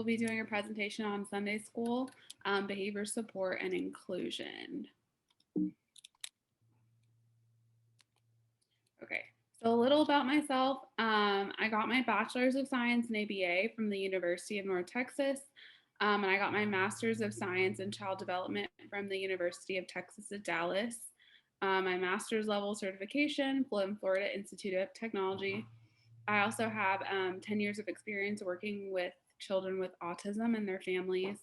will be doing a presentation on Sunday school, behavior support and inclusion. Okay, so a little about myself. I got my Bachelor's of Science in ABA from the University of North Texas, and I got my Master's of Science in Child Development from the University of Texas at Dallas. My master's level certification from Florida Institute of Technology. I also have 10 years of experience working with children with autism and their families,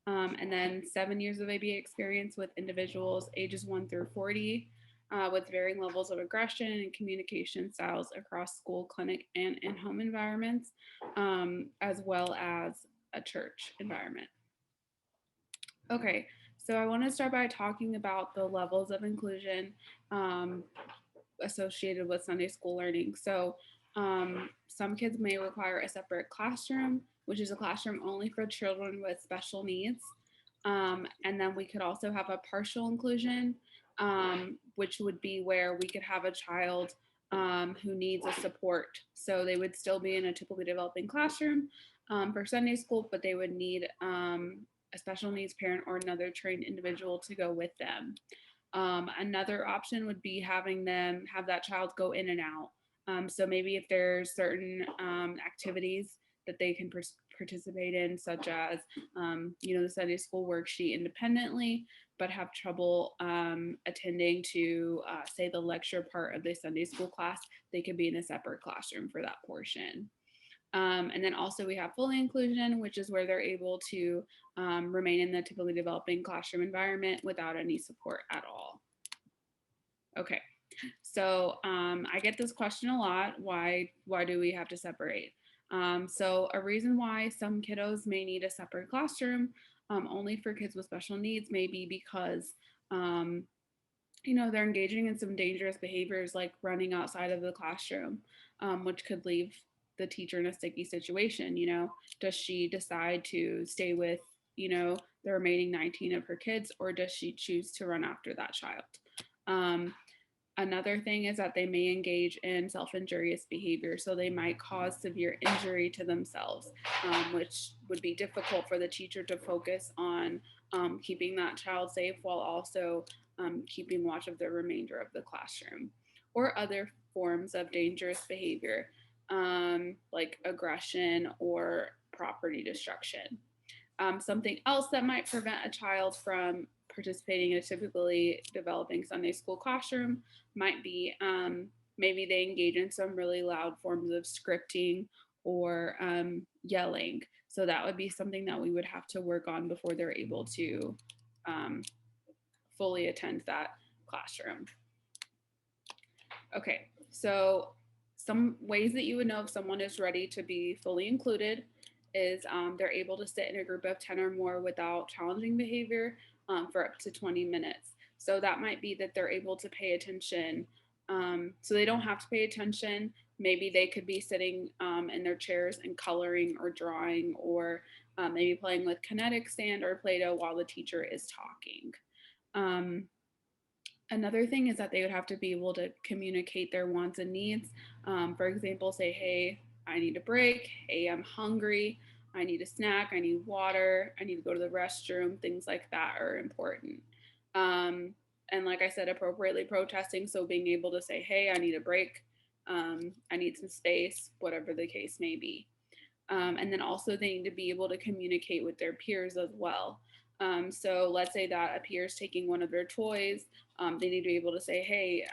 and then 7 years of ABA experience with individuals ages 1 through 40 with varying levels of aggression and communication styles across school, clinic, and in-home environments, as well as a church environment. Okay, so I want to start by talking about the levels of inclusion associated with Sunday school learning. So some kids may require a separate classroom, which is a classroom only for children with special needs. And then we could also have a partial inclusion, which would be where we could have a child who needs a support. So they would still be in a typically developing classroom for Sunday school, but they would need a special needs parent or another trained individual to go with them. Another option would be having them have that child go in and out. So maybe if there's certain activities that they can participate in, such as, the Sunday school worksheet independently, but have trouble attending to, say, the lecture part of the Sunday school class, they could be in a separate classroom for that portion. And then also we have full inclusion, which is where they're able to remain in the typically developing classroom environment without any support at all. Okay, so I get this question a lot. Why do we have to separate? So a reason why some kiddos may need a separate classroom only for kids with special needs may be because they're engaging in some dangerous behaviors like running outside of the classroom, which could leave the teacher in a sticky situation. Does she decide to stay with the remaining 19 of her kids, or does she choose to run after that child? Another thing is that they may engage in self-injurious behavior. So they might cause severe injury to themselves, which would be difficult for the teacher to focus on keeping that child safe while also keeping watch of the remainder of the classroom. Or other forms of dangerous behavior, like aggression or property destruction. Something else that might prevent a child from participating in a typically developing Sunday school classroom might be maybe they engage in some really loud forms of scripting or yelling. So that would be something that we would have to work on before they're able to fully attend that classroom. Okay, so some ways that you would know if someone is ready to be fully included is they're able to sit in a group of 10 or more without challenging behavior for up to 20 minutes. So that might be that they're able to pay attention. So they don't have to pay attention. Maybe they could be sitting in their chairs and coloring or drawing, or maybe playing with kinetic sand or Play-Doh while the teacher is talking. Another thing is that they would have to be able to communicate their wants and needs. For example, say, hey, I need a break. Hey, I'm hungry. I need a snack. I need water. I need to go to the restroom. Things like that are important. And like I said, appropriately protesting. So being able to say, hey, I need a break. I need some space, whatever the case may be. And then also they need to be able to communicate with their peers as well. So let's say that a peer is taking one of their toys. They need to be able to say, hey,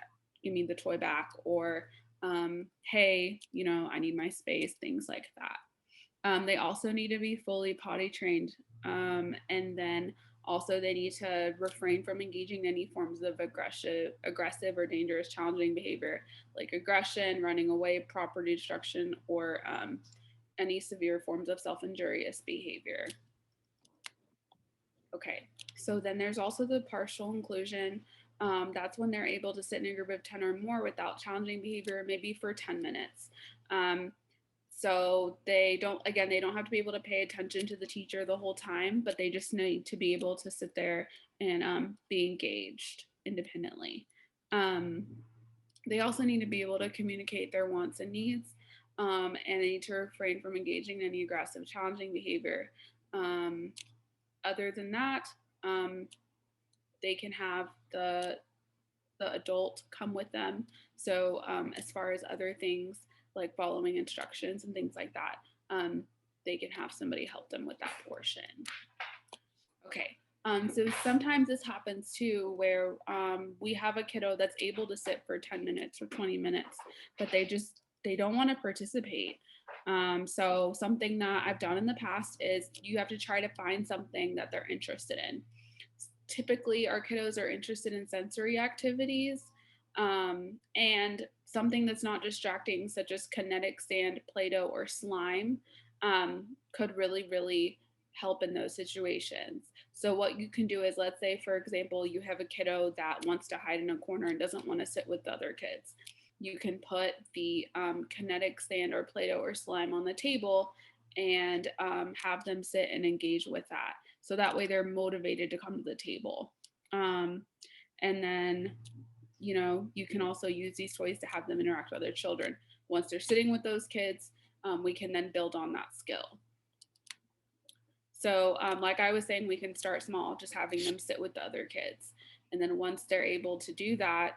give me the toy back, or hey, I need my space, things like that. They also need to be fully potty trained. And then also they need to refrain from engaging in any forms of aggressive or dangerous challenging behavior, like aggression, running away, property destruction, or any severe forms of self-injurious behavior. Okay, so then there's also the partial inclusion. That's when they're able to sit in a group of 10 or more without challenging behavior, maybe for 10 minutes. So they don't have to be able to pay attention to the teacher the whole time, but they just need to be able to sit there and be engaged independently. They also need to be able to communicate their wants and needs. and they need to refrain from engaging in any aggressive, challenging behavior. Other than that, they can have the adult come with them. So as far as other things like following instructions and things like that, they can have somebody help them with that portion. Okay. So sometimes this happens too, where we have a kiddo that's able to sit for 10 minutes or 20 minutes, but they don't want to participate. So something that I've done in the past is you have to try to find something that they're interested in. Typically, our kiddos are interested in sensory activities, and something that's not distracting, such as kinetic sand, Play-Doh, or slime, could really, really help in those situations. So what you can do is, let's say, for example, you have a kiddo that wants to hide in a corner and doesn't want to sit with the other kids. You can put the kinetic sand or Play-Doh or slime on the table and have them sit and engage with that. So that way they're motivated to come to the table. And then, you can also use these toys to have them interact with other children. Once they're sitting with those kids, we can then build on that skill. So like I was saying, we can start small, just having them sit with the other kids. And then once they're able to do that,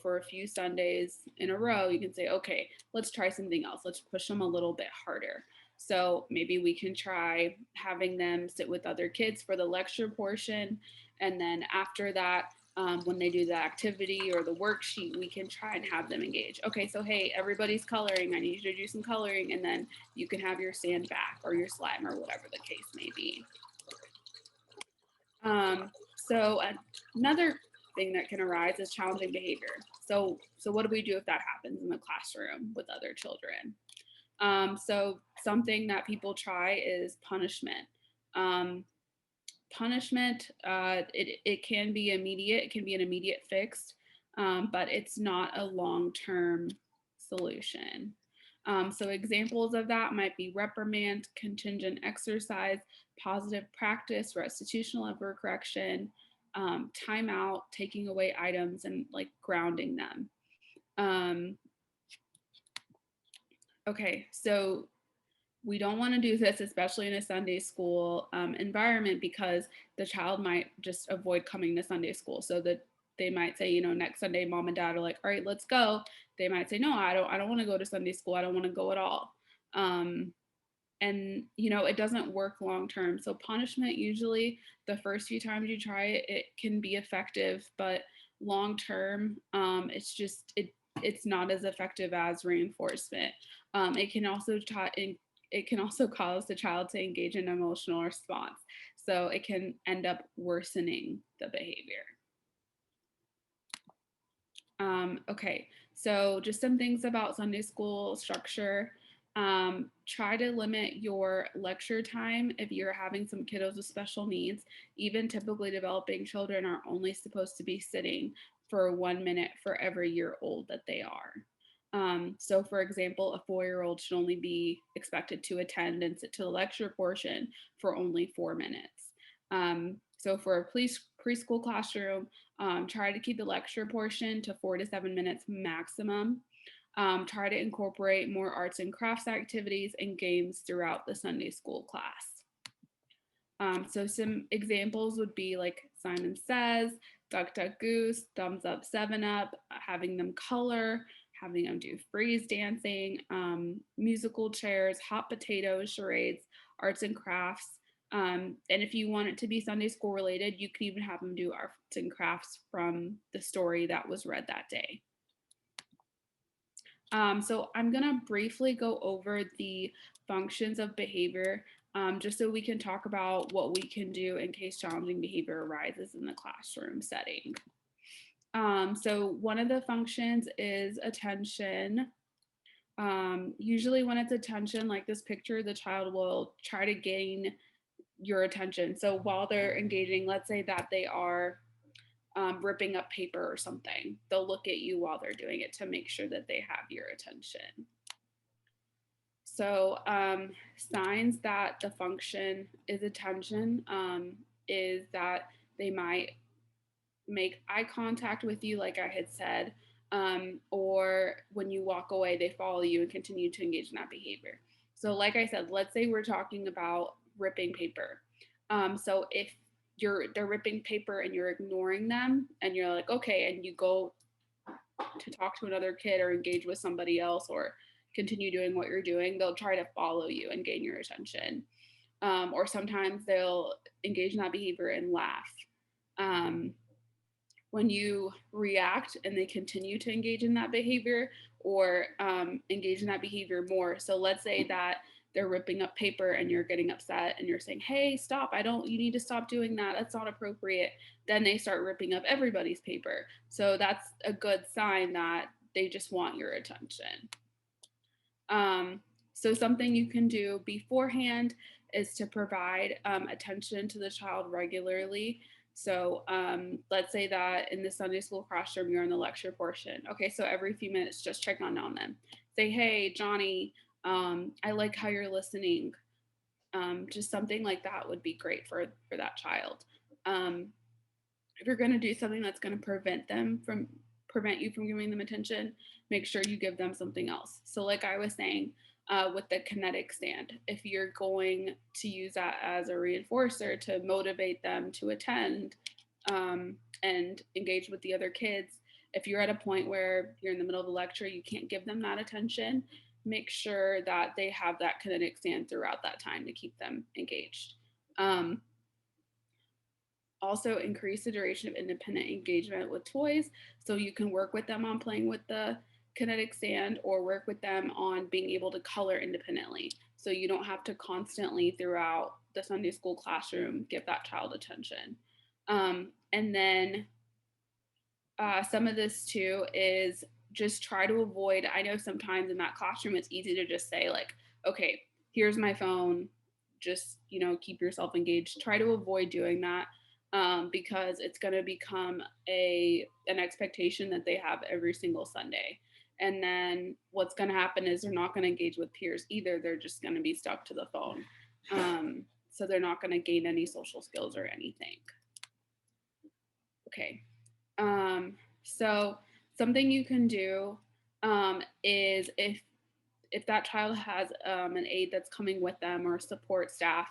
for a few Sundays in a row, you can say, okay, let's try something else. Let's push them a little bit harder. So maybe we can try having them sit with other kids for the lecture portion. And then after that, when they do the activity or the worksheet, we can try and have them engage. Okay, so hey, everybody's coloring. I need you to do some coloring, and then you can have your sand back or your slime or whatever the case may be. So another thing that can arise is challenging behavior. So what do we do if that happens in the classroom with other children? So something that people try is punishment. Punishment, it can be immediate, it can be an immediate fix, but it's not a long-term solution. So examples of that might be reprimand, contingent exercise, positive practice, restitutional overcorrection, timeout, taking away items, and like grounding them. Okay, so we don't want to do this, especially in a Sunday school environment, because the child might just avoid coming to Sunday school. So that they might say, next Sunday, mom and dad are like, all right, let's go. They might say, no, I don't want to go to Sunday school. I don't want to go at all. And it doesn't work long term. So punishment, usually the first few times you try it, it can be effective, but long term, it's not as effective as reinforcement. It can also cause the child to engage in emotional response. So it can end up worsening the behavior. Okay, so just some things about Sunday school structure. Try to limit your lecture time if you're having some kiddos with special needs. Even typically developing children are only supposed to be sitting for 1 minute for every year old that they are. So for example, a 4-year-old should only be expected to attend and sit to the lecture portion for only 4 minutes. So for a preschool classroom, try to keep the lecture portion to 4 to 7 minutes maximum. Try to incorporate more arts and crafts activities and games throughout the Sunday school class. So some examples would be like Simon Says, Duck Duck Goose, Thumbs Up 7-Up, having them color, having them do freeze dancing, musical chairs, hot potatoes, charades, arts and crafts. And if you want it to be Sunday school related, you could even have them do arts and crafts from the story that was read that day. So I'm gonna briefly go over the functions of behavior, just so we can talk about what we can do in case challenging behavior arises in the classroom setting. So one of the functions is attention. Usually when it's attention, like this picture, the child will try to gain your attention. So while they're engaging, let's say that they are ripping up paper or something, they'll look at you while they're doing it to make sure that they have your attention. So signs that the function is attention is that they might make eye contact with you, like I had said. or when you walk away, they follow you and continue to engage in that behavior. So, like I said, let's say we're talking about ripping paper. So if they're ripping paper and you're ignoring them, and you're like, okay, and you go to talk to another kid or engage with somebody else or continue doing what you're doing, they'll try to follow you and gain your attention. Or sometimes they'll engage in that behavior and laugh. Um, when you react and they continue to engage in that behavior or engage in that behavior more. So let's say that they're ripping up paper and you're getting upset and you're saying, hey, stop, you need to stop doing that. That's not appropriate. Then they start ripping up everybody's paper. So that's a good sign that they just want your attention. So something you can do beforehand is to provide attention to the child regularly. So let's say that in the Sunday school classroom, you're in the lecture portion. Okay, so every few minutes, just check on them. Say, hey, Johnny, I like how you're listening. Just something like that would be great for that child. If you're going to do something that's going to prevent you from giving them attention, make sure you give them something else. So like I was saying, with the kinetic stand, if you're going to use that as a reinforcer to motivate them to attend and engage with the other kids, if you're at a point where you're in the middle of a lecture, you can't give them that attention, make sure that they have that kinetic stand throughout that time to keep them engaged. Also increase the duration of independent engagement with toys. So you can work with them on playing with the kinetic sand or work with them on being able to color independently. So you don't have to constantly throughout the Sunday school classroom give that child attention. And then some of this too is just try to avoid, I know sometimes in that classroom it's easy to just say like, okay, here's my phone, just, keep yourself engaged. Try to avoid doing that because it's going to become an expectation that they have every single Sunday. And then what's going to happen is they're not going to engage with peers either. They're just going to be stuck to the phone. So they're not going to gain any social skills or anything. Okay. So something you can do is if that child has an aide that's coming with them or support staff,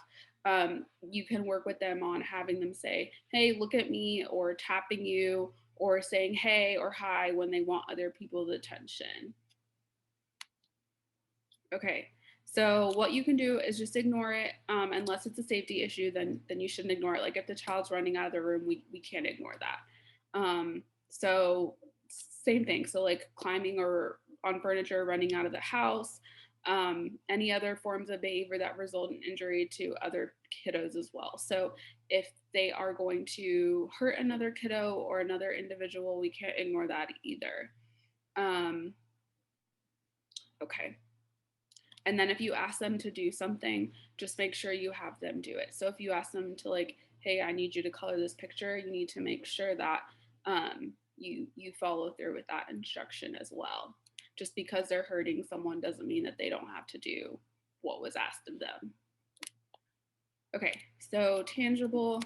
you can work with them on having them say, hey, look at me, or tapping you, or saying hey or hi when they want other people's attention. Okay, so what you can do is just ignore it unless it's a safety issue, then you shouldn't ignore it. Like if the child's running out of the room, we can't ignore that. So same thing. So like climbing or on furniture, running out of the house, any other forms of behavior that result in injury to other kiddos as well. So if they are going to hurt another kiddo or another individual, we can't ignore that either. Okay. And then if you ask them to do something, just make sure you have them do it. So if you ask them to like, hey, I need you to color this picture, you need to make sure that you follow through with that instruction as well. Just because they're hurting someone doesn't mean that they don't have to do what was asked of them. Okay, so tangible.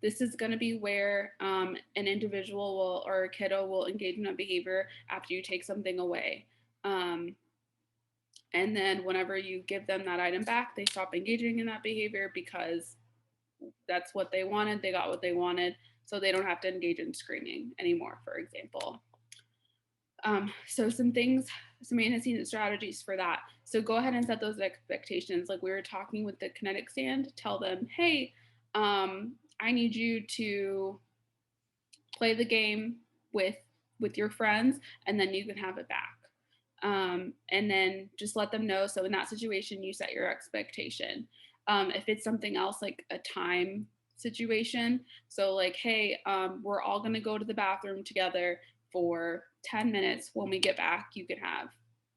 This is going to be where an individual or a kiddo will engage in a behavior after you take something away. And then whenever you give them that item back, they stop engaging in that behavior because that's what they wanted. They got what they wanted. So they don't have to engage in screaming anymore, for example. So some antecedent strategies for that. So go ahead and set those expectations. Like we were talking with the kinetic sand, tell them, hey, I need you to play the game with your friends, and then you can have it back. And then just let them know. So in that situation, you set your expectation. If it's something else like a time situation, so like, hey, we're all going to go to the bathroom together for 10 minutes. When we get back, you can have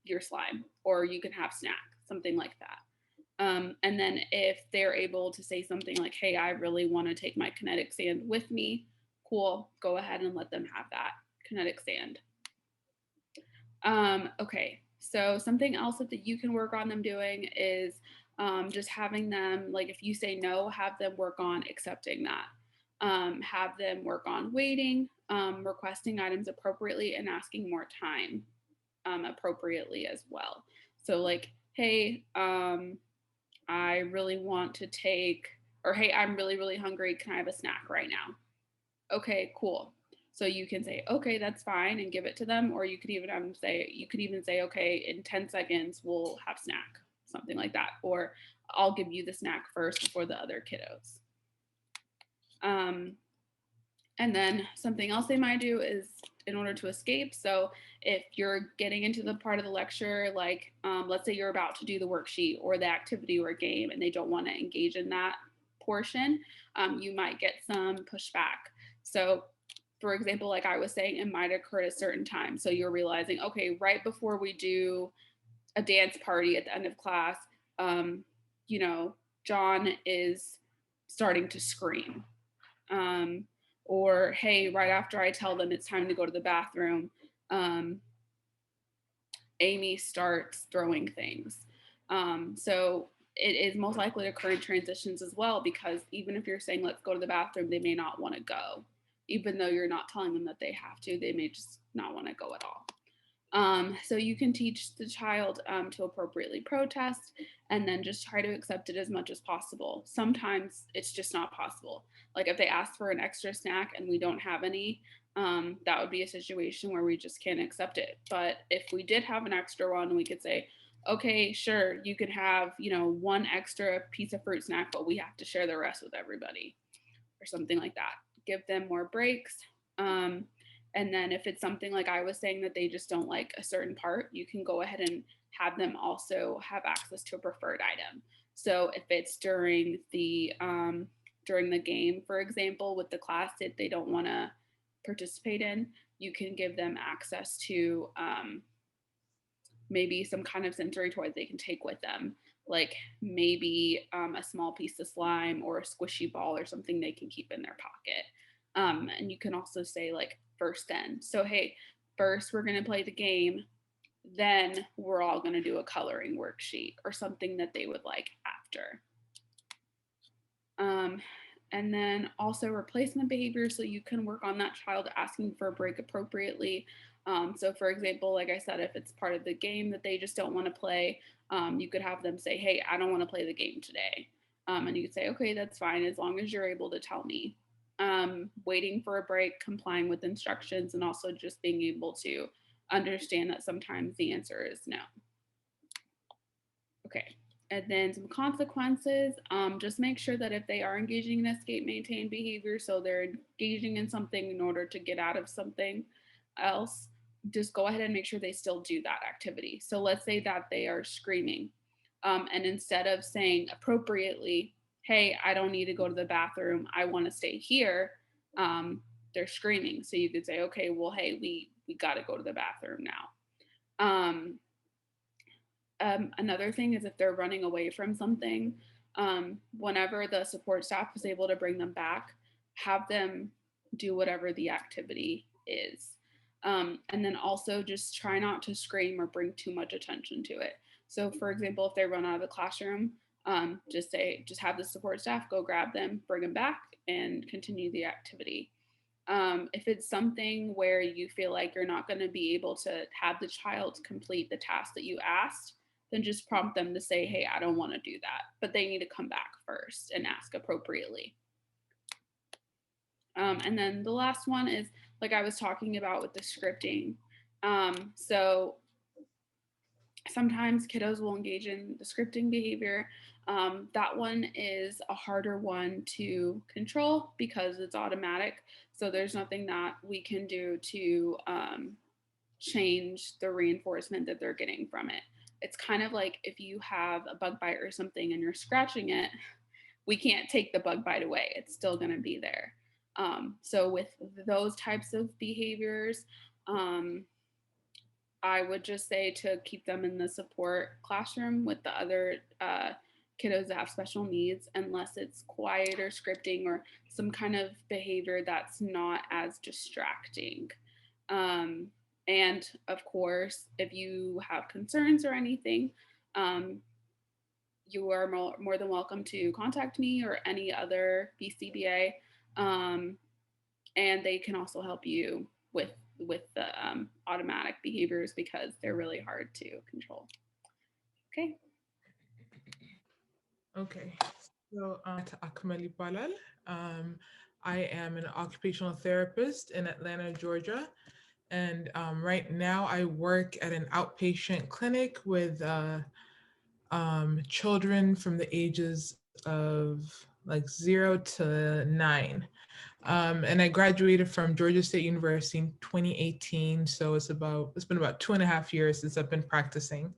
your slime or you can have snack, something like that. And then if they're able to say something like, hey, I really want to take my kinetic sand with me, cool, go ahead and let them have that kinetic sand. Okay, so something else that you can work on them doing is just having them, like if you say no, have them work on accepting that. Have them work on waiting. requesting items appropriately and asking more time appropriately as well. So like, hey, I really want to take, or hey, I'm really, really hungry. Can I have a snack right now? Okay, cool. So you can say, okay, that's fine, and give it to them, or you could even say, okay, in 10 seconds we'll have snack, something like that, or I'll give you the snack first before the other kiddos. And then something else they might do is in order to escape. So if you're getting into the part of the lecture, like let's say you're about to do the worksheet or the activity or game, and they don't want to engage in that portion, you might get some pushback. So for example, like I was saying, it might occur at a certain time. So you're realizing, okay, right before we do a dance party at the end of class, um, you know, John is starting to scream. Um, or, hey, right after I tell them it's time to go to the bathroom, um, Amy starts throwing things. So it is most likely to occur in transitions as well, because even if you're saying, let's go to the bathroom, they may not want to go. Even though you're not telling them that they have to, they may just not want to go at all. So you can teach the child to appropriately protest and then just try to accept it as much as possible. Sometimes it's just not possible. Like if they ask for an extra snack and we don't have any, that would be a situation where we just can't accept it. But if we did have an extra one, we could say, okay, sure, you can have, one extra piece of fruit snack, but we have to share the rest with everybody, or something like that. Give them more breaks. And then if it's something like I was saying that they just don't like a certain part, you can go ahead and have them also have access to a preferred item. So if it's during the game, for example, with the class that they don't want to participate in, you can give them access to maybe some kind of sensory toy they can take with them, like maybe a small piece of slime or a squishy ball or something they can keep in their pocket. And you can also say like first then. So hey, first we're gonna play the game, then we're all gonna do a coloring worksheet or something that they would like after. And then also replacement behavior, so you can work on that child asking for a break appropriately. So for example, like I said, if it's part of the game that they just don't want to play, you could have them say, hey, I don't want to play the game today. And you could say, okay, that's fine, as long as you're able to tell me. Waiting for a break, complying with instructions, and also just being able to understand that sometimes the answer is no. Okay. And then some consequences. Just make sure that if they are engaging in escape maintain behavior, so they're engaging in something in order to get out of something else, just go ahead and make sure they still do that activity. So let's say that they are screaming. And instead of saying appropriately, hey, I don't need to go to the bathroom, I want to stay here, they're screaming. So you could say, okay, well, hey, we got to go to the bathroom now. Another thing is if they're running away from something, whenever the support staff is able to bring them back, have them do whatever the activity is. And then also just try not to scream or bring too much attention to it. So for example, if they run out of the classroom, just have the support staff go grab them, bring them back, and continue the activity. If it's something where you feel like you're not going to be able to have the child complete the task that you asked, then just prompt them to say, hey, I don't want to do that. But they need to come back first and ask appropriately. And then the last one is like I was talking about with the scripting. So sometimes kiddos will engage in the scripting behavior. That one is a harder one to control because it's automatic. So there's nothing that we can do to change the reinforcement that they're getting from it. It's kind of like if you have a bug bite or something and you're scratching it, we can't take the bug bite away. It's still going to be there. So with those types of behaviors, I would just say to keep them in the support classroom with the other kiddos that have special needs, unless it's quiet or scripting or some kind of behavior that's not as distracting. And of course, if you have concerns or anything, you are more than welcome to contact me or any other BCBA. and they can also help you with the automatic behaviors because they're really hard to control. Okay. Okay. So, Akmel Balal. I am an occupational therapist in Atlanta, Georgia. And right now I work at an outpatient clinic with children from the ages of like 0 to 9. And I graduated from Georgia State University in 2018. So it's been about 2.5 years since I've been practicing.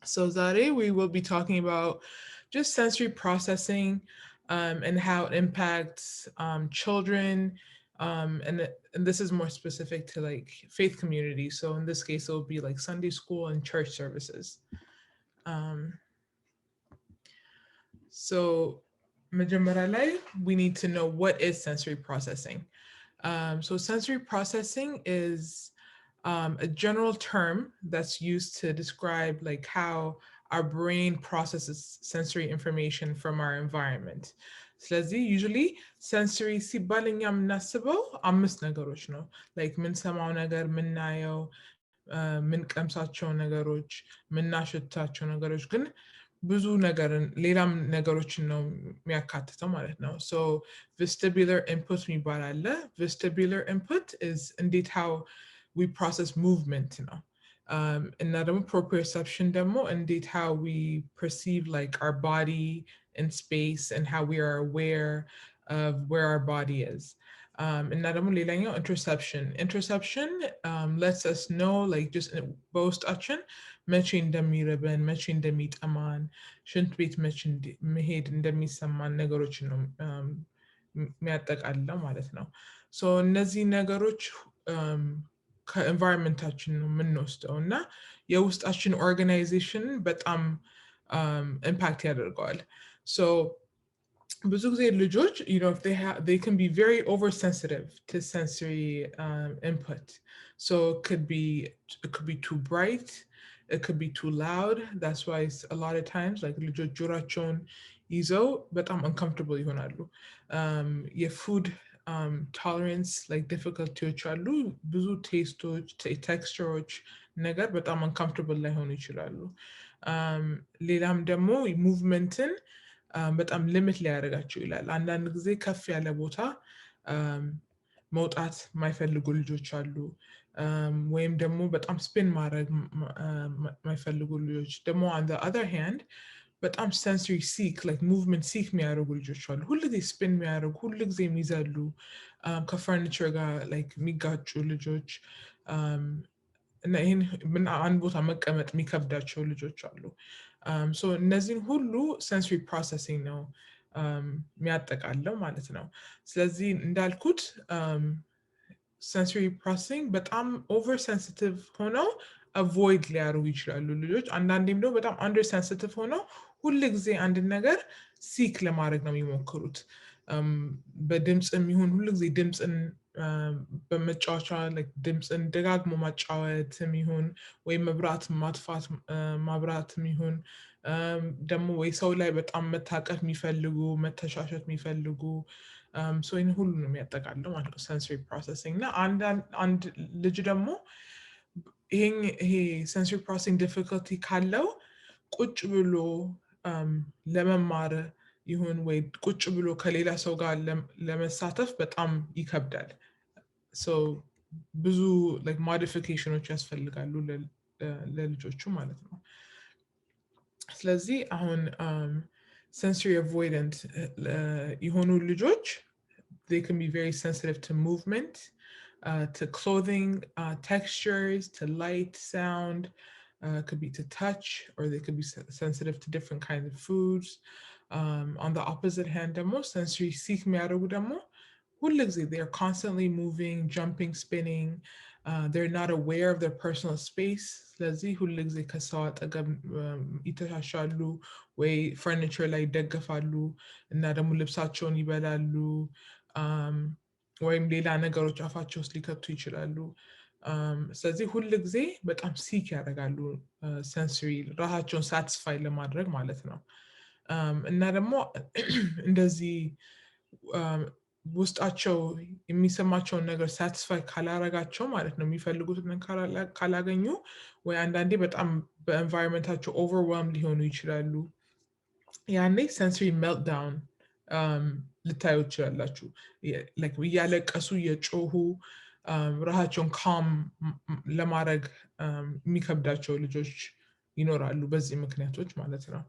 So Zare, we will be talking about just sensory processing and how it impacts children. And this is more specific to like faith communities. So in this case, it will be like Sunday school and church services. Um, so መጀመሪያ ላይ we need to know what is sensory processing. So sensory processing is a general term that's used to describe like how our brain processes sensory information from our environment. ስለዚህ usually sensory ሲባል እኛ የምናስበው 5 ነገሮች ነው። like ምንሰማው ነገር፣ ምናየው፣ ምንቀምሳቸው ነገሮች፣ ምናሸታቸው ነገሮች ግን ብዙ ነገርን ሌላም ነገሮችን ነው የሚያካትተው ማለት ነው። ሶ vestibular input የሚባል አለ። vestibular input is እንዴት how we process movement ነው። እና ደግሞ proprioception ደግሞ እንዴት how we perceive like our body in space and how we are aware of where our body is. And ደግሞ ሌላኛው interception lets us know like just በውስጣችን መቼ እንደሚርበን መቼ እንደሚጠማን ሽንት ቤት መቼ መሄድ እንደሚሰማን ነገሮችን ነው የሚያጠቃልለው ማለት ነው። ሶ እነዚህ ነገሮች ከኤንቫይሮንመንታችን ነው የምንወስደው እና የውስጣችን ኦርጋናይዜሽን በጣም ኢምፓክት ያደርገዋል። ሶ ብዙ ጊዜ ልጆች you know if they can be very oversensitive to sensory input. So it could be too bright, it could be too loud. That's why a lot of times like ልጆች ጆሯቸውን ይዘው በጣም uncomfortable ይሆናሉ። የፉድ tolerance like difficulties አሉ። ብዙ ቴስቶች ቴክስቸሮች ነገር በጣም uncomfortable ላይሆኑ ይችላሉ። ሌላም ደግሞ ሙቭመንትን በጣም ሊሚት ሊያደርጋቸው ይላል። አንዳንድ ጊዜ ከፍ ያለ ቦታ መውጣት የማይፈልጉ ልጆች አሉ። ወይም ደግሞ በጣም ስፒን ማድረግ የማይፈልጉ ልጆች ደግሞ on the other hand በጣም sensory seek like movement seek የሚያደርጉ ልጆች አሉ። ሁልጊዜ ስፒን የሚያደርጉ ሁልጊዜ የሚዘሉ ከፈርኒቸር ጋር like የሚጋጩ ልጆች እና ይህን አንድ ቦታ መቀመጥ የሚከብዳቸው ልጆች አሉ። ሶ እነዚህን ሁሉ sensory processing ነው የሚያጠቃለው ማለት ነው። ስለዚህ እንዳልኩት sensory processing በጣም ኦቨር ሴንሲቲቭ ሆነው አቮይድ ሊያደርጉ ይችላሉ ልጆች። አንዳንዴም ደግሞ በጣም አንደር ሴንሲቲቭ ሆነው ሁል ጊዜ አንድን ነገር ሲክ ለማድረግ ነው የሚሞክሩት። በድምፅም ይሁን ሁል ጊዜ ድምፅን በመጫወቻ ድምፅን ደጋግሞ ማጫወትም ይሁን ወይም መብራት ማጥፋት ማብራትም ይሁን ደግሞ ወይ ሰው ላይ በጣም መታቀፍ የሚፈልጉ መተሻሸት የሚፈልጉ ሶ ይህን ሁሉ ነው የሚያጠቃልለው ማለት ነው sensory processing። እና አንድ ልጅ ደግሞ ይሄ sensory processing difficulty ካለው ቁጭ ብሎ ለመማር ይሁን ወይ ቁጭ ብሎ ከሌላ ሰው ጋር ለመሳተፍ በጣም ይከብዳል። ሶ ብዙ like modificationዎች ያስፈልጋሉ ለልጆቹ ማለት ነው። ስለዚህ አሁን sensory avoidant የሆኑ ልጆች they can be very sensitive to movement, to clothing, textures, to light, sound, could be to touch, or they could be sensitive to different kinds of foods. On the opposite hand, ደግሞ sensory seek የሚያደርጉ ደግሞ ሁልጊዜ they are constantly moving, jumping, spinning. They're not aware of their personal space. ስለዚህ ሁልጊዜ ከሰው አጠገብ ይተሻሻሉ ወይ ፈርኒቸር ላይ ይደገፋሉ እና ደግሞ ልብሳቸውን ይበላሉ ወይም ሌላ ነገሮች አፋቸው ውስጥ ሊከቱ ይችላሉ። ስለዚህ ሁልጊዜ በጣም ሲክ ያደርጋሉ sensory ራሳቸውን ሳቲስፋይ ለማድረግ ማለት ነው። እና ደግሞ እንደዚህ ውስጣቸው የሚሰማቸውን ነገር ሳቲስፋይ ካላረጋቸው ማለት ነው የሚፈልጉትን ካላገኙ ወይ አንዳንዴ በጣም በኤንቫይሮንመንታቸው ኦቨርዌልም ሊሆኑ ይችላሉ። ያኔ ሰንሰሪ ሜልትዳውን ልታዩ ትችላላችሁ። እያለቀሱ እየጮሁ ራሳቸውን ካም ለማድረግ የሚከብዳቸው ልጆች ይኖራሉ በዚህ ምክንያቶች ማለት ነው።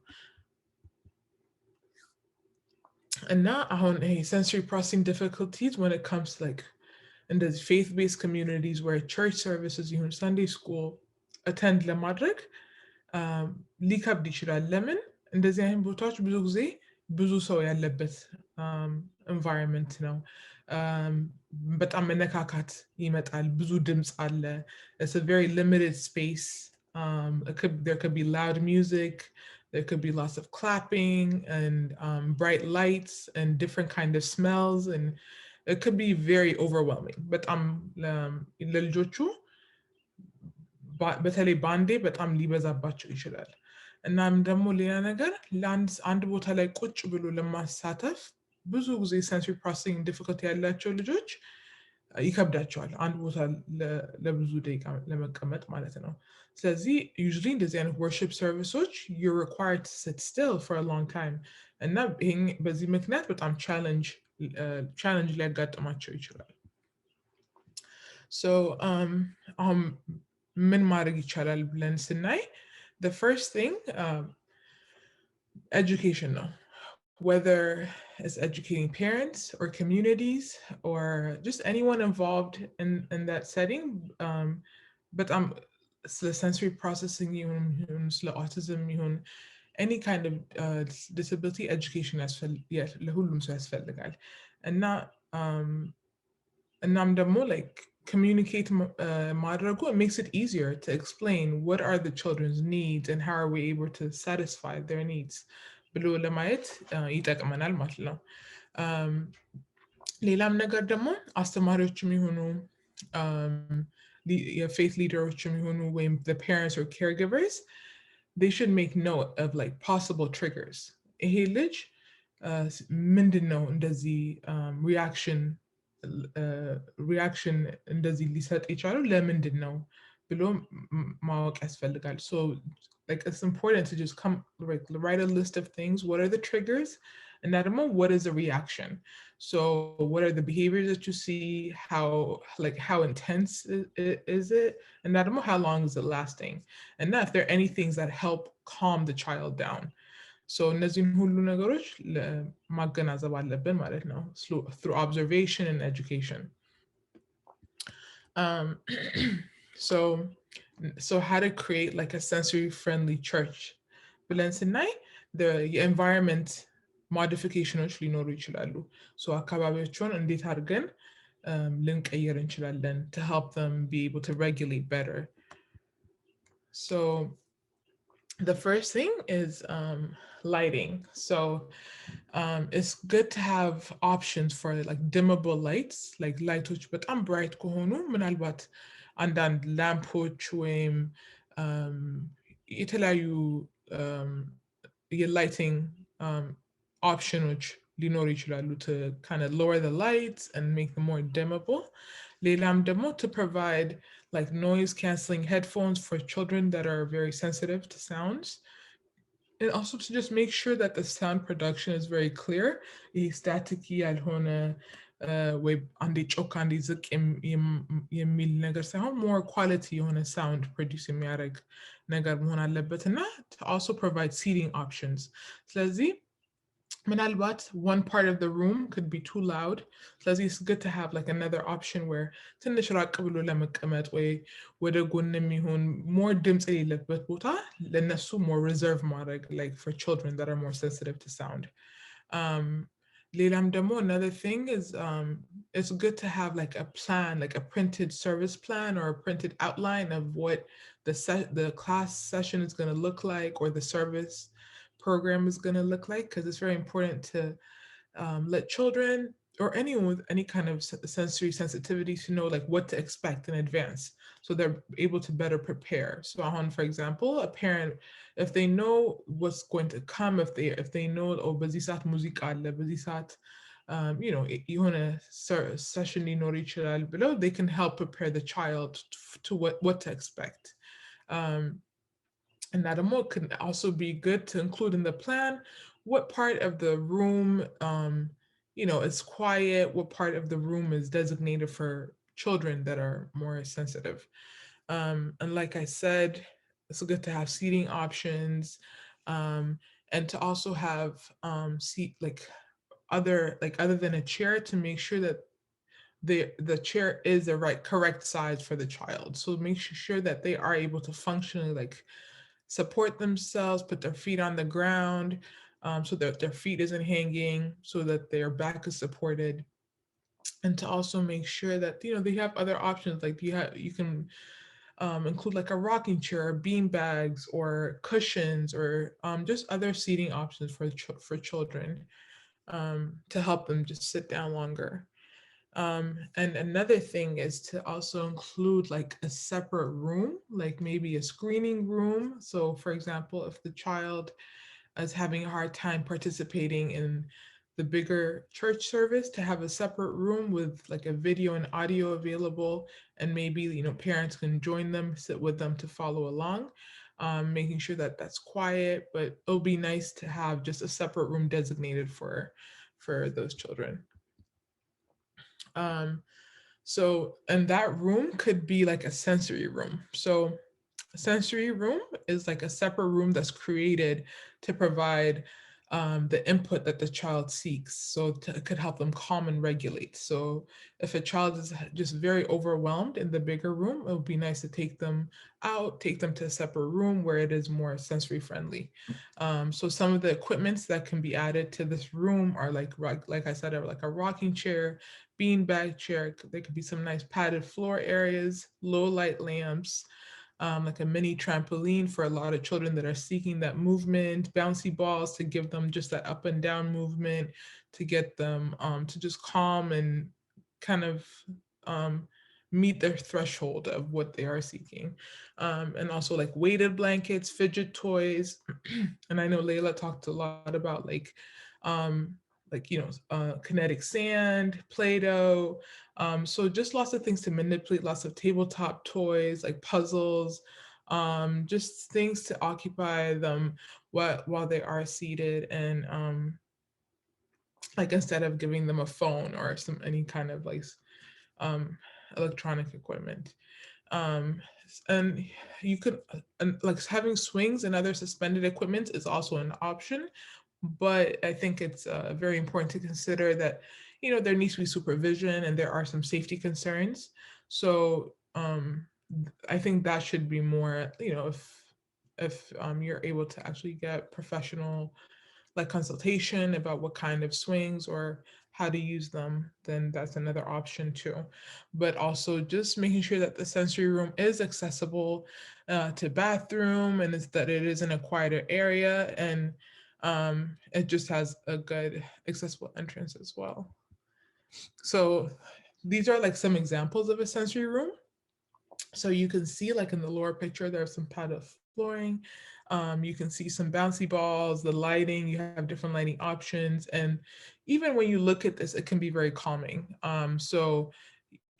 እና አሁን ይሄ sensory processing difficulties when it comes to like እንደዚህ faith-based communities where church services ይሁን Sunday school attend ለማድረግ ሊከብድ ይችላል። ለምን? እንደዚህ አይነት ቦታዎች ብዙ ጊዜ ብዙ ሰው ያለበት environment ነው። በጣም መነካካት ይመጣል፣ ብዙ ድምፅ አለ። It's a very limited space. There could be loud music. There could be lots of clapping and bright lights and different kind of smells, and it could be very overwhelming. But ለልጆቹ በተለይ ባንዴ በጣም ሊበዛባቸው ይችላል። እናም ደግሞ ሌላ ነገር አንድ ቦታ ላይ ቁጭ ብሎ ለማሳተፍ ብዙ ጊዜ sensory processing difficulty ያላቸው ልጆች ይከብዳቸዋል አንድ ቦታ ለብዙ ደቂቃ ለመቀመጥ ማለት ነው። ስለዚህ usually እንደዚህ አይነት worship services you're required to sit still for a long time እና በዚህ ምክንያት በጣም challenge ሊያጋጥማቸው ይችላል። So ምን ማድረግ ይቻላል ብለን ስናይ the first thing education ነው. Whether it's educating parents or communities or just anyone involved in that setting. But sensory processing, autism, any kind of disability education ለሁሉም ሰው ያስፈልጋል። እናም ደግሞ like communicate ማድረጉ it makes it easier to explain what are the children's needs and how are we able to satisfy their needs ብሎ ለማየት ይጠቅመናል ማለት ነው። ሌላም ነገር ደግሞ አስተማሪዎችም ይሁኑ የፌት ሊደሮችም ይሁኑ ወይም the parents or caregivers, they should make note of like possible triggers. ይሄ ልጅ ምንድን ነው እንደዚህ reaction እንደዚህ ሊሰጥ የቻለው ለምንድን ነው ብሎ ማወቅ ያስፈልጋል። So like it's important to just write a list of things. What are the triggers? And what is the reaction? So what are the behaviors that you see? How intense is it? And how long is it lasting? And if there are any things that help calm the child down. So እነዚህን ሁሉ ነገሮች ማገናዘብ አለብን ማለት ነው through observation and education. So how to create like a sensory friendly church ብለን ስናይ the environment modifications ሊኖሩ ይችላሉ። So አካባቢያቸውን እንዴት አድርገን ልንቀይር እንችላለን to help them be able to regulate better. So the first thing is lighting. So it's good to have options for like dimmable lights, like lights በጣም bright ከሆኑ ምናልባት አንዳንድ ላምፖች ወይም የተለያዩ የላይቲንግ options ሊኖሩ ይችላሉ to kind of lower the lights and make them more dimmable. ሌላም ደግሞ to provide like noise canceling headphones for children that are very sensitive to sounds. And also to just make sure that the sound production is very clear. Static ያልሆነ ወይ አንዴ ጮክ አንዴ ዝቅ የሚል ነገር ሳይሆን more quality የሆነ sound produce የሚያደርግ ነገር መሆን አለበት እና to also provide seating options. ስለዚህ ምናልባት one part of the room could be too loud. ስለዚህ it's good to have like another option where ትንሽ ራቅ ብሎ ለመቀመጥ ወይ ወደ ጎንም ይሁን more ድምፅ የሌለበት ቦታ ለነሱ more reserve ማድረግ like for children that are more sensitive to sound. ሌላም ደግሞ another thing is it's good to have like a plan, like a printed service plan or a printed outline of what the class session is going to look like or the service program is going to look like, because it's very important to let children or anyone with any kind of sensory sensitivity to know like what to expect in advance so they're able to better prepare. So for example, a parent, if they know what's going to come, if they know oh በዚህ ሰዓት ሙዚቃ አለ በዚህ ሰዓት የሆነ session ሊኖር ይችላል ብለው they can help prepare the child to what to expect. Um, and that more can also be good to include in the plan what part of the room is quiet, what part of the room is designated for children that are more sensitive. And like I said, it's good to have seating options, um, and to also have seat other than a chair, to make sure that the chair is the correct size for the child. So make sure that they are able to functionally like support themselves, put their feet on the ground, so that their feet isn't hanging, so that their back is supported, and to also make sure that they have other options, like you can include like a rocking chair, bean bags, or cushions, or just other seating options for children, to help them just sit down longer. And another thing is to also include like a separate room, like maybe a screening room. So, for example, if the child is having a hard time participating in the bigger church service, to have a separate room with like a video and audio available, and maybe parents can join them, sit with them to follow along, making sure that that's quiet. But it'll be nice to have just a separate room designated for those children. Um, so, and that room could be like a sensory room. So, a sensory room is like a separate room that's created to provide the input that the child seeks. So, it could help them calm and regulate. So, if a child is just very overwhelmed in the bigger room, it would be nice to take them out, take them to a separate room where it is more sensory friendly. So, some of the equipments that can be added to this room are like I said, are like a rocking chair, beanbag chair. There could be some nice padded floor areas, low light lamps, like a mini trampoline for a lot of children that are seeking that movement, bouncy balls to give them just that up and down movement, to get them to just calm and kind of um, meet their threshold of what they are seeking. And also like weighted blankets, fidget toys. And I know Layla talked a lot about kinetic sand, Play-Doh. So just lots of things to manipulate, lots of tabletop toys like puzzles, just things to occupy them while they are seated, and like instead of giving them a phone or any kind of like um, electronic equipment. Um, and you could and like having swings and other suspended equipment is also an option, but I think it's very important to consider that there needs to be supervision and there are some safety concerns. So I think that should be more, if you're able to actually get professional like consultation about what kind of swings or how to use them, then that's another option too. But also just making sure that the sensory room is accessible to bathroom, and that it is in a quieter area, and it just has a good accessible entrance as well. So these are like some examples of a sensory room. So you can see like in the lower picture, there's some padded flooring. You can see some bouncy balls, the lighting, you have different lighting options. And even when you look at this, it can be very calming. So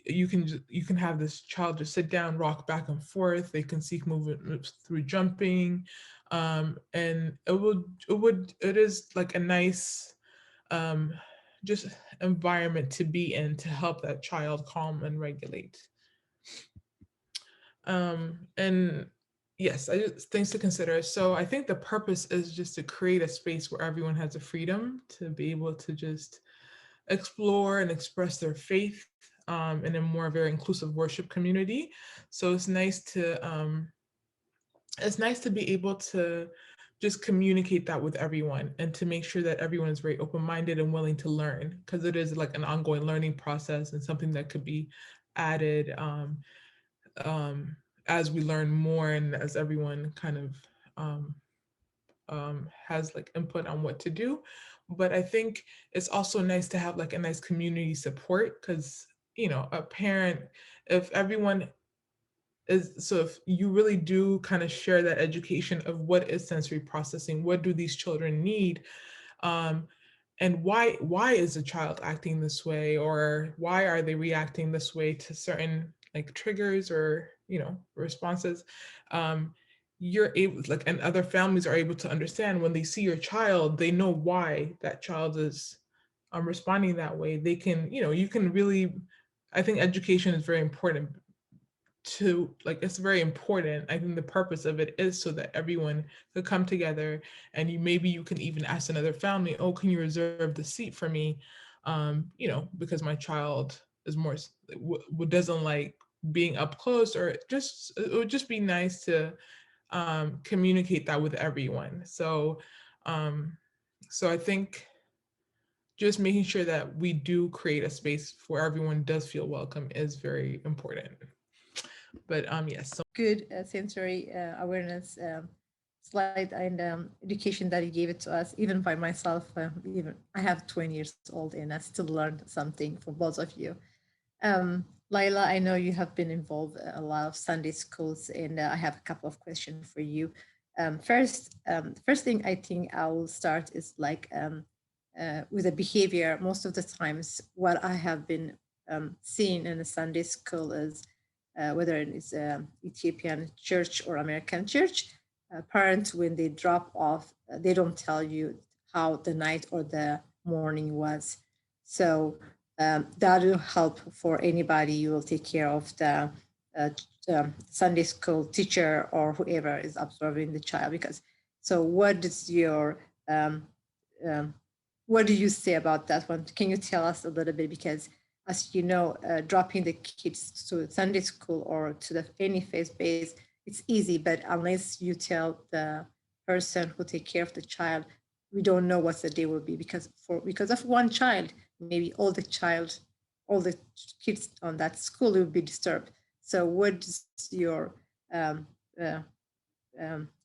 you can have this child just sit down, rock back and forth. They can seek movement through jumping. And it is like a nice just environment to be in to help that child calm and regulate. And yes, things to consider. So I think the purpose is just to create a space where everyone has the freedom to be able to just explore and express their faith in a more very inclusive worship community. So it's nice to be able to just communicate that with everyone, and to make sure that everyone is very open-minded and willing to learn, because it is like an ongoing learning process and something that could be added um, as we learn more, and as everyone kind of um, has like input on what to do. But I think it's also nice to have like a nice community support, because a parent, if everyone if you really do kind of share that education of what is sensory processing, what do these children need, um, and why is the child acting this way, or why are they reacting this way to certain like triggers or responses. um you're able, like, and other families are able to understand when they see your child, they know why that child is responding that way. They can, you can really, I think education is very important to, like, it's very important. I think the purpose of it is so that everyone could come together, and maybe you can even ask another family, oh, can you reserve the seat for me, because my child is more doesn't like being up close, or just it would just be nice to communicate that with everyone. Um so I think just making sure that we do create a space where everyone does feel welcome is very important. But yes, so Good sensory awareness slide and education that you gave it to us. Even by myself, even I have 20 years old and I still learned something from both of you. Laila, I know you have been involved a lot of Sunday schools, and I have a couple of questions for you. The first thing I think I will start is like with the behavior. Most of the times, what I have been seeing in a Sunday school is whether it is Ethiopian church or American church, parents when they drop off, they don't tell you how the night or the morning was. So that will help for anybody. You will take care of the uh, Sunday school teacher or whoever is observing the child. Because so, what is your um, what do you say about that one? Can you tell us a little bit? Because as you know, dropping the kids to Sunday school or to the any faith base, it's easy. But unless you tell the person who take care of the child, we don't know what the day will be, because of one child, maybe all the kids on that school will be disturbed. So what's your um, uh,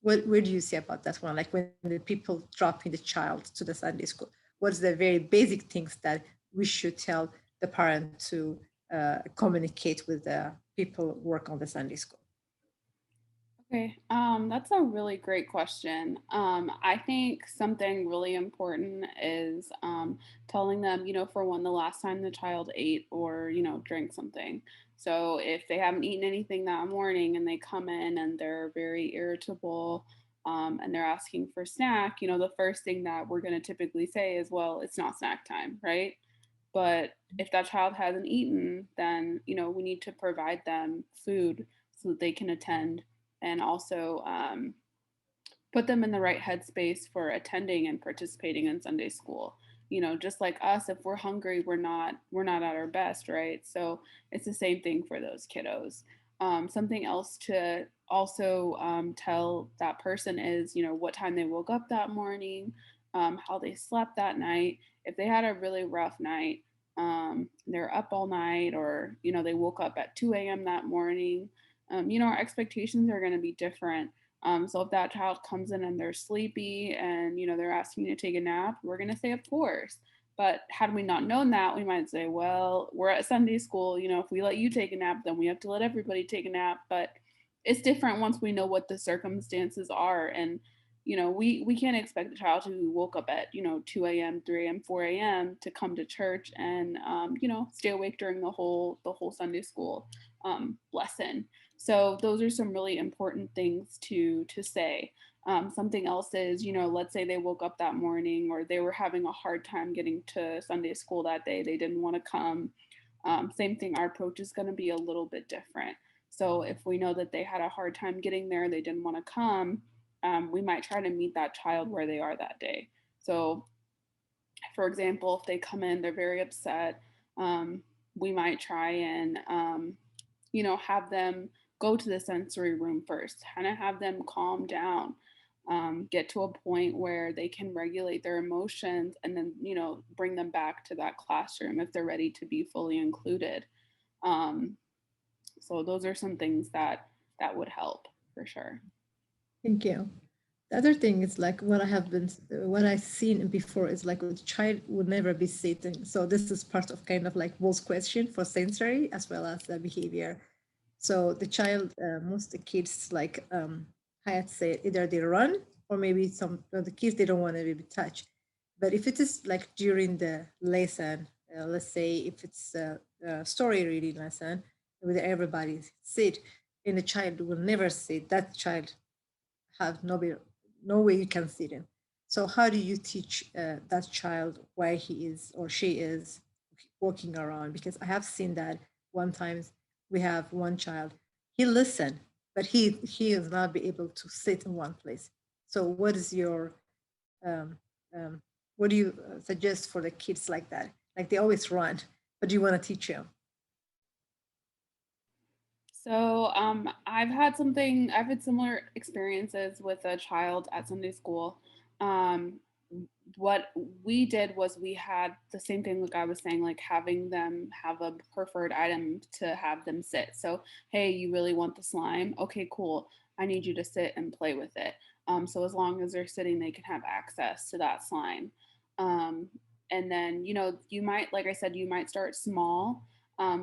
what do you say about that one? Like when the people dropping the child to the Sunday school, what's the very basic things that we should tell the parent to communicate with the people who work on the Sunday school? Okay, that's a really great question. I think something really important is telling them, for one, the last time the child ate or, drank something. So if they haven't eaten anything that morning and they come in and they're very irritable, and they're asking for snack, the first thing that we're going to typically say is, well, it's not snack time, right? But if that child hasn't eaten, then, we need to provide them food so that they can attend, and also put them in the right headspace for attending and participating in Sunday school. Just like us, if we're hungry, we're not at our best, right? So it's the same thing for those kiddos. Something else to also tell that person is, what time they woke up that morning, how they slept that night. If they had a really rough night, they're up all night, or they woke up at 2 a.m. that morning. Our expectations are going to be different. So if that child comes in and they're sleepy and they're asking you to take a nap, we're gonna say, of course. But had we not known that, we might say, well, we're at Sunday school. If we let you take a nap, then we have to let everybody take a nap. But it's different once we know what the circumstances are, and we can't expect a child who woke up at 2 a.m., 3 a.m., 4 a.m. to come to church and stay awake during the whole Sunday school lesson. So those are some really important things to say. Something else is, let's say they woke up that morning or they were having a hard time getting to Sunday school that day. They didn't want to come. Same thing, our approach is going to be a little bit different. So if we know that they had a hard time getting there, they didn't want to come, we might try to meet that child where they are that day. So, for example, if they come in, they're very upset, we might try and have them go to the sensory room first, kind of have them calm down, get to a point where they can regulate their emotions, and then, bring them back to that classroom if they're ready to be fully included. Um, so those are some things that would help for sure. Thank you. The other thing is like what I've seen before is like a child would never be sitting. So this is part of kind of like both question for sensory as well as the behavior. So the child, most the kids like Hayat said, either they run or maybe some of the kids they don't want to be touched. But if it is like during the lesson, let's say if it's a story reading lesson with everybody sit, and the child will never sit, that child have no way you can sit in. So how do you teach that child where he is or she is walking around? Because I have seen that one times we have one child, he listen, but he is not be able to sit in one place. So what is your um, um, what do you suggest for the kids like that? Like they always run, but you want to teach them. So I've had similar experiences with a child at Sunday school. Um, what we did was we had the same thing like I was saying, like having them have a preferred item to have them sit. So, hey, you really want the slime? Okay, cool. I need you to sit and play with it. So as long as they're sitting, they can have access to that slime. Um, and then, you might, like I said, you might start small.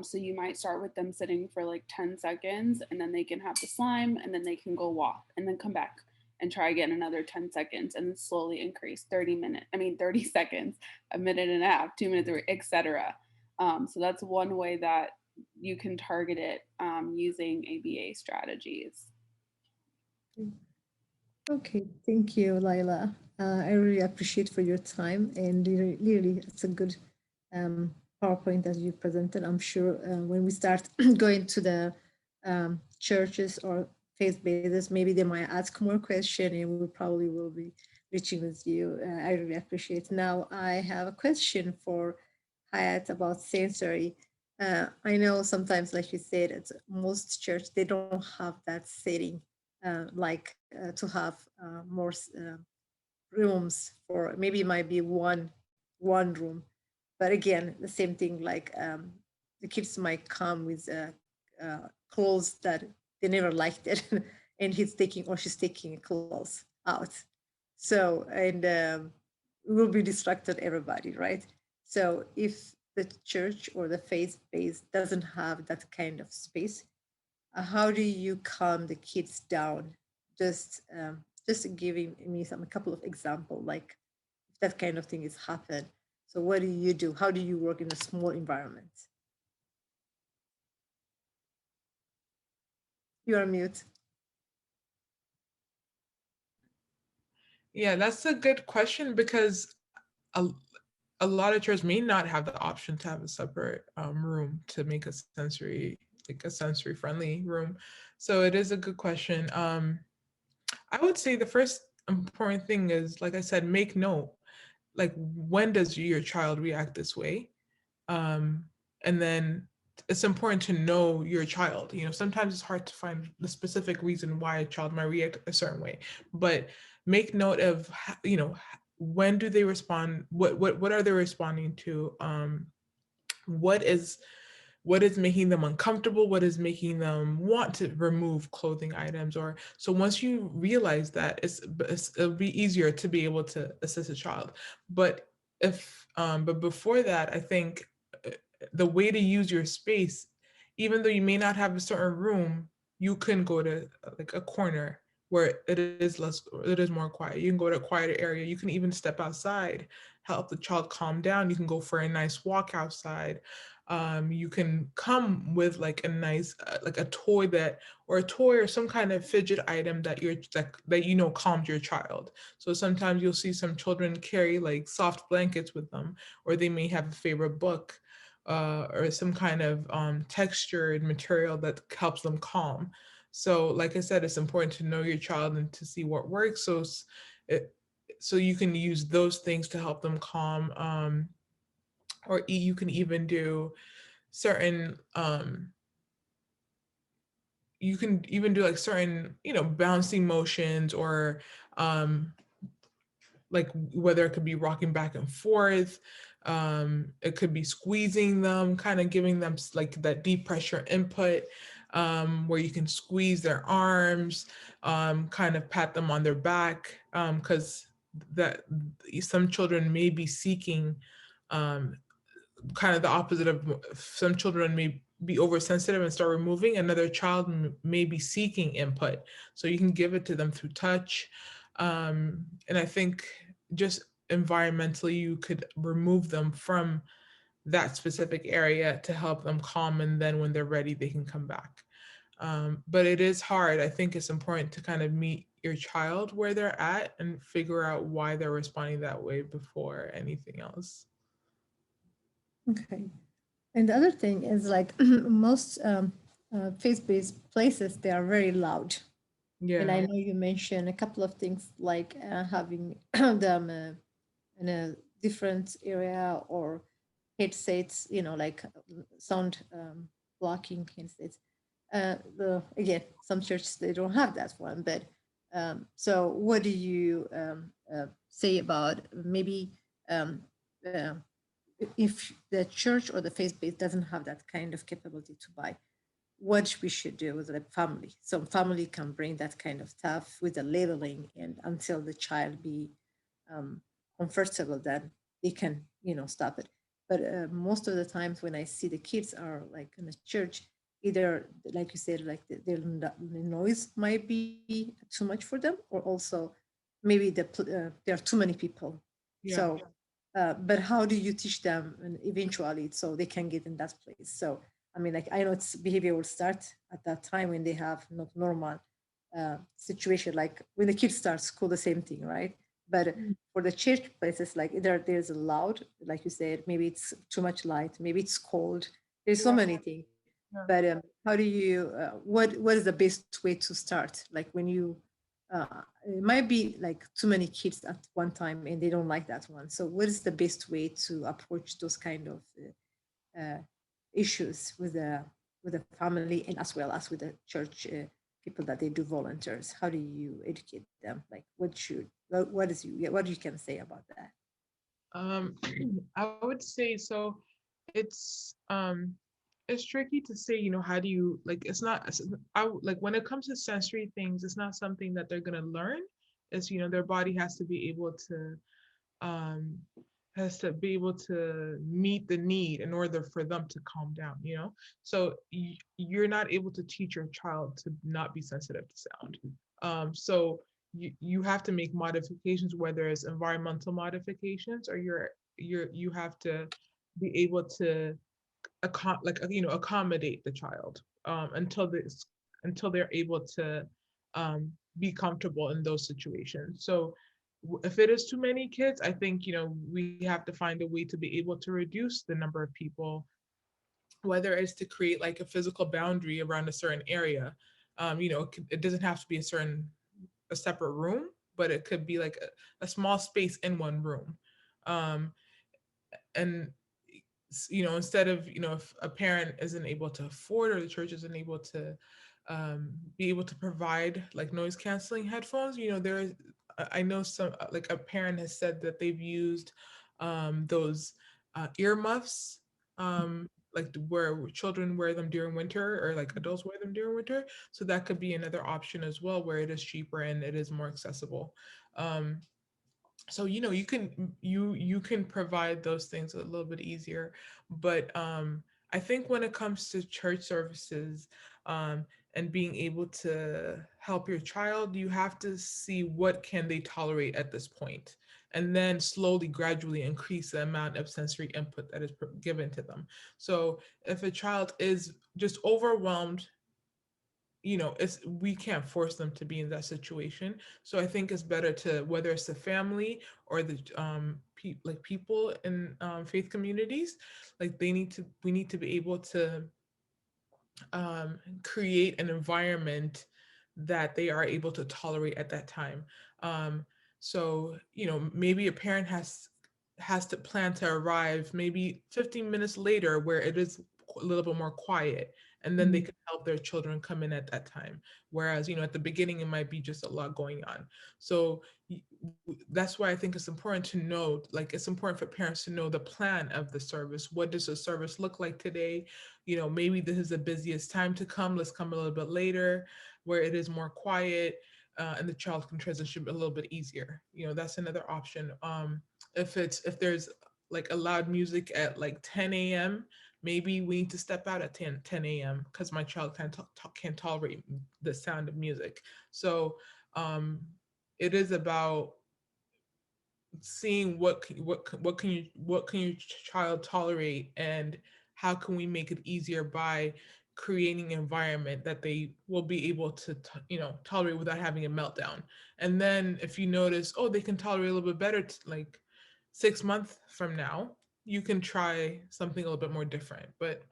So you might start with them sitting for like 10 seconds and then they can have the slime and then they can go walk and then come back and try again another 10 seconds and then slowly increase 30 seconds, a minute and a half, 2 minutes, etc. So that's one way that you can target it using ABA strategies. Okay, thank you, Laila. I really appreciate for your time, and really, it's a good PowerPoint that you presented. I'm sure when we start going to the churches or faith bases, maybe they might ask more questions, and we probably will be reaching with you. I really appreciate. Now, I have a question for Hayat about sensory. I know sometimes, like you said, it's most church they don't have that setting like to have more rooms for maybe it might be one room, but again the same thing like the kids might come with clothes that they never liked it and he's taking or she's taking clothes out, so and will be distracted everybody, right? So if the church or the faith base doesn't have that kind of space, how do you calm the kids down? Just giving me some a couple of example, like if that kind of thing is happen. So what do you do? How do you work in a small environment? You are mute. Yeah, that's a good question because a, a lot of churches may not have the option to have a separate room to make a sensory friendly room. So it is a good question. I would say the first important thing is, like I said, make note. Like, when does your child react this way? Um, and then it's important to know your child. Sometimes it's hard to find the specific reason why a child might react a certain way, but make note of, when do they respond? What are they responding to? What is making them uncomfortable, what is making them want to remove clothing items. Or so once you realize that, it'll be easier to be able to assist a child. But before that, I think the way to use your space, even though you may not have a certain room, you can go to like a corner where it is more quiet. You can go to a quieter area. You can even step outside, help the child calm down. You can go for a nice walk outside. You can come with like a nice like a toy or some kind of fidget item that calms your child. So sometimes you'll see some children carry like soft blankets with them, or they may have a favorite book, or some kind of textured material that helps them calm. So like I said, it's important to know your child and to see what works. So you can use those things to help them calm. Or you can even do certain you can even do like certain bouncing motions, or um like whether it could be rocking back and forth, it could be squeezing them, kind of giving them like that deep pressure input, where you can squeeze their arms, kind of pat them on their back, because that some children may be seeking, um, kind of the opposite of, some children may be oversensitive and start removing. Another child may be seeking input, so you can give it to them through touch. And I think just environmentally you could remove them from that specific area to help them calm, and then when they're ready they can come back. But it is hard. I think it's important to kind of meet your child where they're at and figure out why they're responding that way before anything else. Okay. And the other thing is like most faith-based places, they are very loud. And I Yeah. know you mentioned a couple of things like having them in a different area or headsets, like sound blocking headsets. Again, some churches they don't have that one, but so what do you say about maybe um, uh, if the church or the faith base doesn't have that kind of capability to buy, what we should do with the family? Some family can bring that kind of stuff with the labeling, and until the child be um, comfortable, then they can stop it. But most of the times when I see the kids are like in the church, either like you said, like the noise might be too much for them, or also maybe there are too many people. Yeah. So but how do you teach them and eventually so they can get in that place? So I mean, like I know it's behavior will start at that time when they have not normal situation, like when the kids start school, the same thing, right? But for the church places, like either there's a loud, like you said, maybe it's too much light, maybe it's cold. There's so Yeah. many things. Yeah. But how do you? What is the best way to start? Like when you, it might be like too many kids at one time and they don't like that one. So what is the best way to approach those kind of issues with the family and as well as with the church people that they do volunteers? How do you educate them? Like what is you what you can say about that? Um, I would say so. It's it's tricky to say, how do you like? It's not. Like when it comes to sensory things, it's not something that they're gonna learn. It's their body um has to be able to meet the need in order for them to calm down. So you're not able to teach your child to not be sensitive to sound. So you have to make modifications, whether it's environmental modifications or you have to be able to accommodate the child until they're able to be comfortable in those situations. So if it is too many kids, I think we have to find a way to be able to reduce the number of people, whether it's to create like a physical boundary around a certain area. It doesn't have to be a separate room, but it could be like a small space in one room. um, and instead of if a parent isn't able to afford, or the church isn't able to be able to provide like noise canceling headphones, there is I know some like a parent has said that they've used those earmuffs, like where children wear them during winter, or like adults wear them during winter. So that could be another option as well, where it is cheaper and it is more accessible. So you can provide those things a little bit easier. But I think when it comes to church services, um and being able to help your child, you have to see what can they tolerate at this point, and then slowly gradually increase the amount of sensory input that is given to them. So if a child is just overwhelmed, it's we can't force them to be in that situation. So I think it's better to, whether it's the family or the like people in faith communities, like we need to be able to create an environment that they are able to tolerate at that time. Um, so maybe a parent has to plan to arrive maybe 15 minutes later, where it is a little bit more quiet, and then they Mhm. can help their children come in at that time. Whereas at the beginning it might be just a lot going on. So that's why I think it's important to know, like it's important for parents to know the plan of the service. What does the service look like today? Maybe this is the busiest time to come. Let's come a little bit later, where it is more quiet, and the child can transition a little bit easier. That's another option. If there's like a loud music at like 10 a.m., maybe we need to step out at 10 a.m. because my child can't tolerate the sound of music. So it is about seeing what can your child tolerate, and how can we make it easier by creating an environment that they will be able to tolerate without having a meltdown. And then if you notice, oh, they can tolerate a little bit better, like 6 months from now, you can try something a little bit more different. But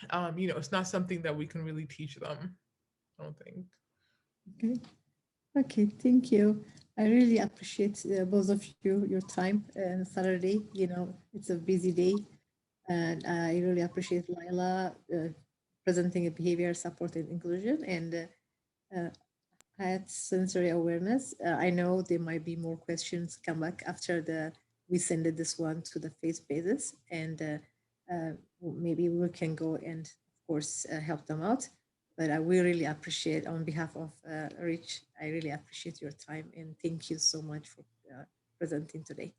it's not something that we can really teach them, I don't think. Okay. Okay, thank you. I really appreciate both of you, your time and Saturday. It's a busy day, and I really appreciate Liala presenting a behavior support and inclusion, and Hyat sensory awareness. I know there might be more questions come back after we send this one to the face basis, and maybe we can go and of course help them out. But we really appreciate, on behalf of Rich, I really appreciate your time, and thank you so much for presenting today.